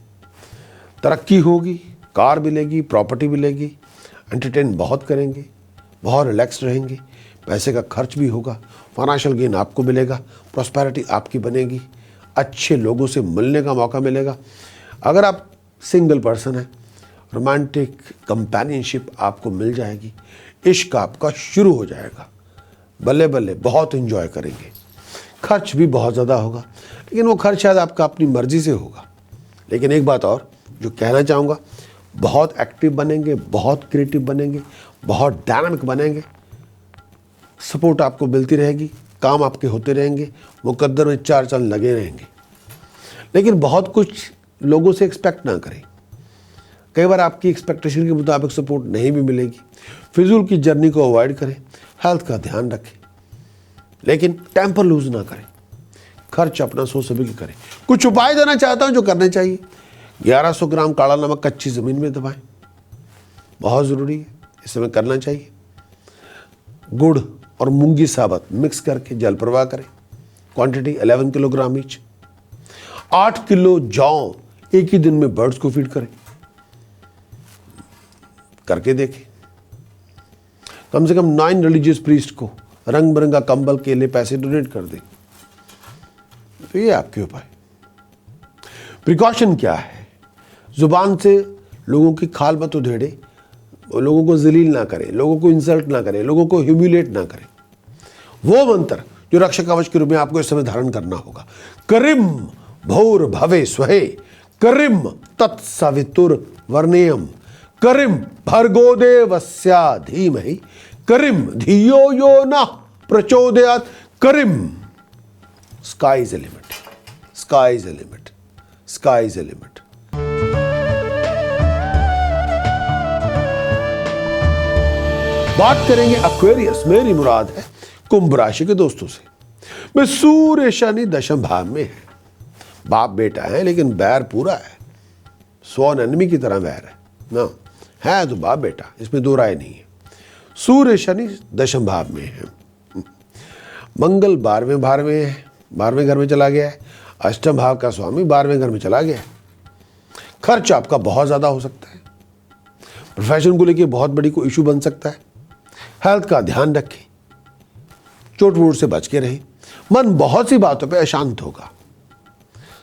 A: तरक्की होगी, कार मिलेगी, प्रॉपर्टी मिलेगी, एंटरटेन बहुत करेंगे, बहुत रिलैक्स रहेंगे, पैसे का खर्च भी होगा, फाइनेंशियल गेन आपको मिलेगा, प्रॉस्पेरिटी आपकी बनेगी, अच्छे लोगों से मिलने का मौका मिलेगा। अगर आप सिंगल पर्सन है, रोमांटिक कंपेनियनशिप आपको मिल जाएगी, इश्क आपका शुरू हो जाएगा, बल्ले बल्ले बहुत एंजॉय करेंगे। खर्च भी बहुत ज़्यादा होगा, लेकिन वो खर्च शायद आपका अपनी मर्जी से होगा। लेकिन एक बात और जो कहना चाहूँगा, बहुत एक्टिव बनेंगे, बहुत क्रिएटिव बनेंगे, बहुत डायनामिक बनेंगे, सपोर्ट आपको मिलती रहेगी, काम आपके होते रहेंगे, मुकद्दर में 4 चांद लगे रहेंगे। लेकिन बहुत कुछ लोगों से एक्सपेक्ट ना करें। कई बार आपकी एक्सपेक्टेशन के मुताबिक सपोर्ट नहीं भी मिलेगी। फिजूल की जर्नी को अवॉइड करें, हेल्थ का ध्यान रखें, लेकिन टेम्पर लूज ना करें, खर्च अपना सोच समझ के करें। कुछ उपाय देना चाहता हूं जो करने चाहिए। 1100 ग्राम काला नमक कच्ची ज़मीन में दबाएं, बहुत ज़रूरी है, इस समय करना चाहिए। गुड़ और मूंगी साबत मिक्स करके जल प्रवाह करें, क्वांटिटी 11 किलोग्राम ईच। 8 किलो जौ एक ही दिन में बर्ड्स को फीड करें, करके देखें। कम से कम 9 रिलीजियस प्रीस्ट को रंग बिरंगा कंबल के लिए पैसे डोनेट कर दें। तो ये आपके उपाय। प्रिकॉशन क्या है, जुबान से लोगों की खाल मत उधेड़े, लोगों को जलील ना करें, लोगों को इंसल्ट ना करें, लोगों को ह्यूमिलेट ना करें। वो मंत्र जो रक्षा कवच के रूप में आपको इस समय धारण करना होगा, करिम भौर भवे स्वहे, करिम तत्सवितुर वर्णेयम, करिम भर्गो देवस्या धीमहि, करिम धियो यो न प्रचोदयात्, करिम। Sky is a limit, sky is a limit, sky is a limit. बात करेंगे एक्वेरियस, मेरी मुराद है कुंभ राशि के दोस्तों से। मैं सूर्य शनि दशम भाव में है, बाप बेटा है, लेकिन बैर पूरा है, स्वॉन एनिमी की तरह बैर है ना, है तो बाप बेटा, इसमें दो राय नहीं है। सूर्य शनि दशम भाव में है, मंगल 12वें भाव में है, 12वें घर में चला गया है, अष्टम भाव का स्वामी 12वें घर में चला गया है। खर्च आपका बहुत ज़्यादा हो सकता है, प्रोफेशन को लेकर बहुत बड़ी कोई इशू बन सकता है। हेल्थ का ध्यान रखें, चोट वोट से बच के रहें। मन बहुत सी बातों पे अशांत होगा,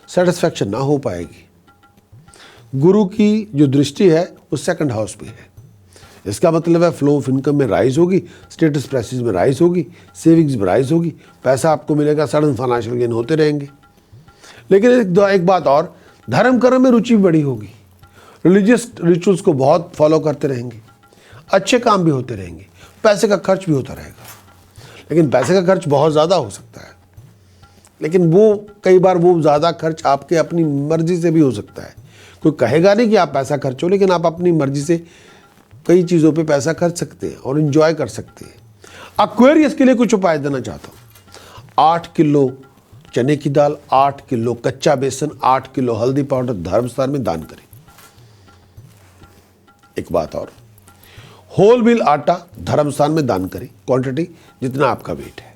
A: सेटिस्फैक्शन ना हो पाएगी। गुरु की जो दृष्टि है वो सेकंड हाउस पे है, इसका मतलब है फ्लो ऑफ इनकम में राइज होगी, स्टेटस प्रेस्टीज में राइज होगी, सेविंग्स में राइज होगी, पैसा आपको मिलेगा, सडन फाइनेंशियल गेन होते रहेंगे। लेकिन एक बात और, धर्म कर्म में रुचि बड़ी होगी, रिलीजियस रिचुअल्स को बहुत फॉलो करते रहेंगे, अच्छे काम भी होते रहेंगे, पैसे का खर्च भी होता रहेगा। लेकिन पैसे का खर्च बहुत ज़्यादा हो सकता है, लेकिन वो कई बार वो ज़्यादा खर्च आपके अपनी मर्जी से भी हो सकता है। कोई कहेगा नहीं कि आप पैसा खर्चो, लेकिन आप अपनी मर्जी से कई चीज़ों पे पैसा खर्च सकते हैं और एंजॉय कर सकते हैं। एक्वेरियस के लिए कुछ उपाय देना चाहता हूँ। 8 किलो चने की दाल, 8 किलो कच्चा बेसन, 8 किलो हल्दी पाउडर धर्मस्थान में दान करें। एक बात और, होल व्हील आटा धर्म स्थान में दान करें, क्वांटिटी जितना आपका वेट है।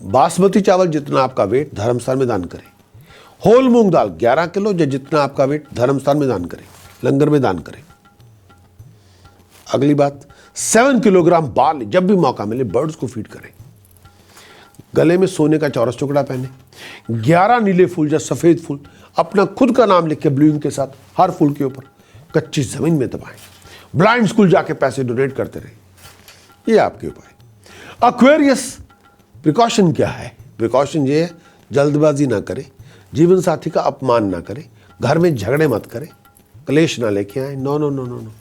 A: बासमती चावल जितना आपका वेट धर्म स्थान में दान करें। होल मूंग दाल 11 किलो या जितना आपका वेट धर्म स्थान में दान करें, लंगर में दान करें। अगली बात, 7 किलोग्राम बाल जब भी मौका मिले बर्ड्स को फीड करें। गले में सोने का चौरस टुकड़ा पहने। 11 नीले फूल या सफेद फूल अपना खुद का नाम लिख के ब्लू इंक के साथ हर फूल के ऊपर कच्ची जमीन में दबाएं। ब्लाइंड स्कूल जाके पैसे डोनेट करते रहें। ये आपके उपाय। एक्वेरियस प्रिकॉशन क्या है? प्रिकॉशन ये है, जल्दबाजी ना करें, जीवन साथी का अपमान ना करें, घर में झगड़े मत करें, क्लेश ना लेके आए। No no no no no.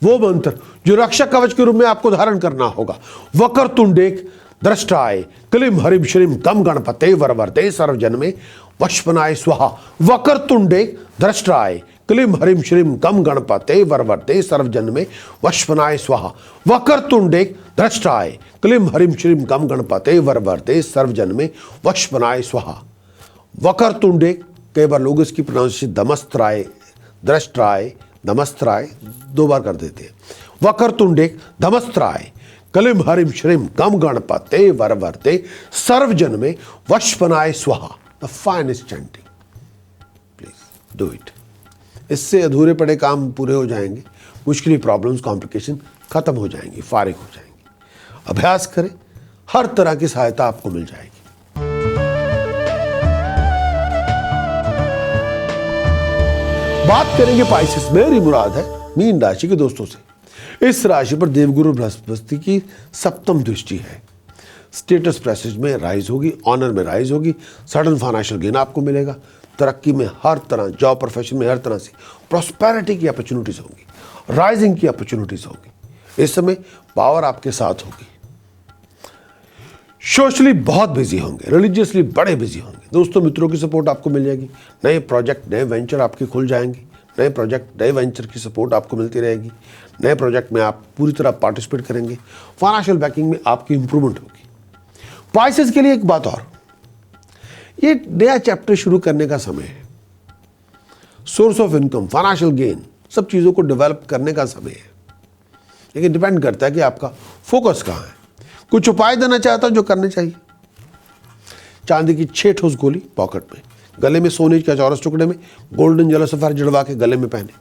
A: वो मंत्र जो रक्षा कवच के रूप में आपको धारण करना होगा, वक्रतुंडेक दृष्टाय क्लीम हरिम श्रीम कम गणपते वरवर्ते सर्वजन्मे वशपनाय स्वाहा। वक्रतुंडेक दृष्टाय क्लीम हरिम श्रीम कम गणपते वरवर्ते सर्वजन्मे वशपनाय स्वाहा। वक्रतुंडेक दृष्टाय क्लीम हरिम श्रीम कम गणपते वरवर्ते सर्वजन्मे वशपनाय स्वाहा। वक्रतुंडे, कई बार लोग इसकी प्रोनाउंसिएशन दमस्त्राय, दृष्टाय, दमस्त्राय 2 बार कर देते हैं। वक्रतुंडे दमस्त्राय कलिम हरिम श्रीम कम गणपते वरवर्ते सर्वजन्मे वशपनाय स्वाहा। The finest chanting, please do it. इससे अधूरे पड़े काम पूरे हो जाएंगे, मुश्किल प्रॉब्लम्स कॉम्प्लिकेशन खत्म हो जाएंगी, फारिग हो जाएंगी। अभ्यास करें, हर तरह की सहायता आपको मिल जाएगी। बात करेंगे पाइसेस, मेरी मुराद है मीन राशि के दोस्तों से। इस राशि पर देवगुरु बृहस्पति की 7th दृष्टि है। स्टेटस प्रेस्टीज में राइज होगी, ऑनर में राइज होगी, सडन फाइनेंशियल गेन आपको मिलेगा, तरक्की में हर तरह, जॉब प्रोफेशन में हर तरह से प्रॉस्पेरिटी की अपॉर्चुनिटीज होंगी, राइजिंग की अपॉर्चुनिटीज होंगी। इस समय पावर आपके साथ होगी। सोशली बहुत बिजी होंगे, रिलीजियसली बड़े बिजी होंगे, दोस्तों मित्रों की सपोर्ट आपको मिल जाएगी। नए प्रोजेक्ट, नए वेंचर आपके खुल जाएंगे। नए प्रोजेक्ट, नए वेंचर की सपोर्ट आपको मिलती रहेगी। नए प्रोजेक्ट में आप पूरी तरह पार्टिसिपेट करेंगे। फाइनेंशियल बैकिंग में आपकी इंप्रूवमेंट होगी। पाइसेस के लिए एक बात और, ये नया चैप्टर शुरू करने का समय है। Source of income, financial gain, सब चीज़ों को डेवलप करने का समय है। लेकिन डिपेंड करता है कि आपका फोकस कहाँ है। कुछ उपाय देना चाहता हूं जो करने चाहिए। चांदी की 6 ठोस गोली पॉकेट में, गले में सोने का चौरस टुकड़े में गोल्डन येलो सफेद जड़वा के गले में पहने।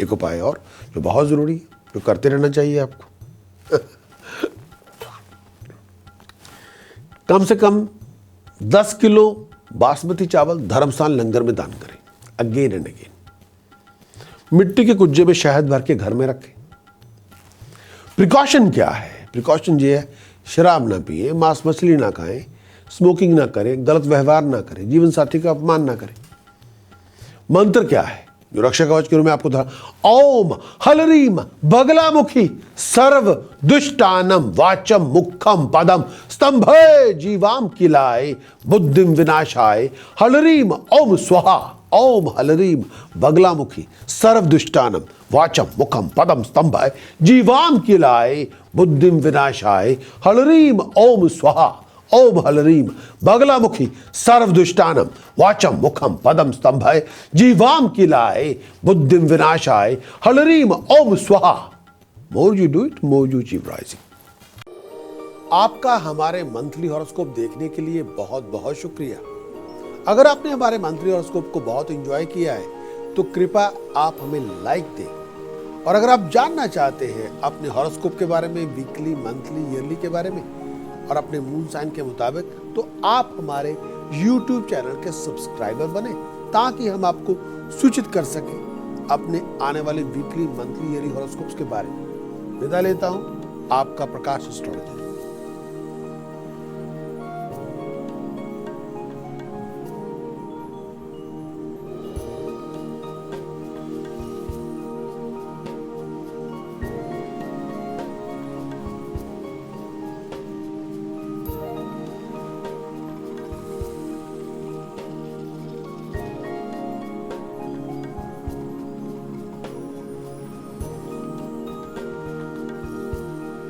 A: एक उपाय और जो बहुत जरूरी है, जो करते रहना चाहिए आपको। कम से कम 10 किलो बासमती चावल धर्मस्थान लंगर में दान करें, अगेन एंड अगेन। मिट्टी के कुज्जे में शहद भर के घर में रखें। प्रिकॉशन क्या है? प्रिकॉशन ये है, शराब ना पिए, मांस मछली ना खाएं, स्मोकिंग ना करें, गलत व्यवहार ना करें, जीवन साथी का अपमान ना करें। मंत्र क्या है जो रक्षा कवच के रूप में आपको ओम हलरीम बगलामुखी सर्व दुष्टानम वाचम मुखम पदम स्तंभे जीवाम किलाय बुद्धिम विनाशाय हलरीम ओम स्वाहा। ओम हलरीम बगलामुखी सर्व दुष्टानम वाचम मुखम पदम स्तंभाय जीवाम किलाय बुद्धिम विनाशाय हलरीम ओम स्वाहा। ओम हलरीम बगलामुखी सर्व दुष्टानम वाचम मुखम पदम स्तंभाय जीवाम किलाय बुद्धिम विनाशाय हलरीम ओम स्वाहा। More you do it, more you achieve rising. आपका हमारे मंथली हॉरोस्कोप देखने के लिए बहुत बहुत शुक्रिया। अगर आपने हमारे मंथली हॉरोस्कोप को बहुत एंजॉय किया है तो कृपया आप हमें लाइक दें। और अगर आप जानना चाहते हैं अपने हॉरोस्कोप के बारे में, वीकली, मंथली, ईयरली के बारे में और अपने मून साइन के मुताबिक, तो आप हमारे YouTube चैनल के सब्सक्राइबर बने ताकि हम आपको सूचित कर सकें अपने आने वाले वीकली, मंथली, ईयरली हॉरोस्कोप्स के बारे में। विदा लेता हूं, आपका प्रकाश एस्ट्रोलॉजर।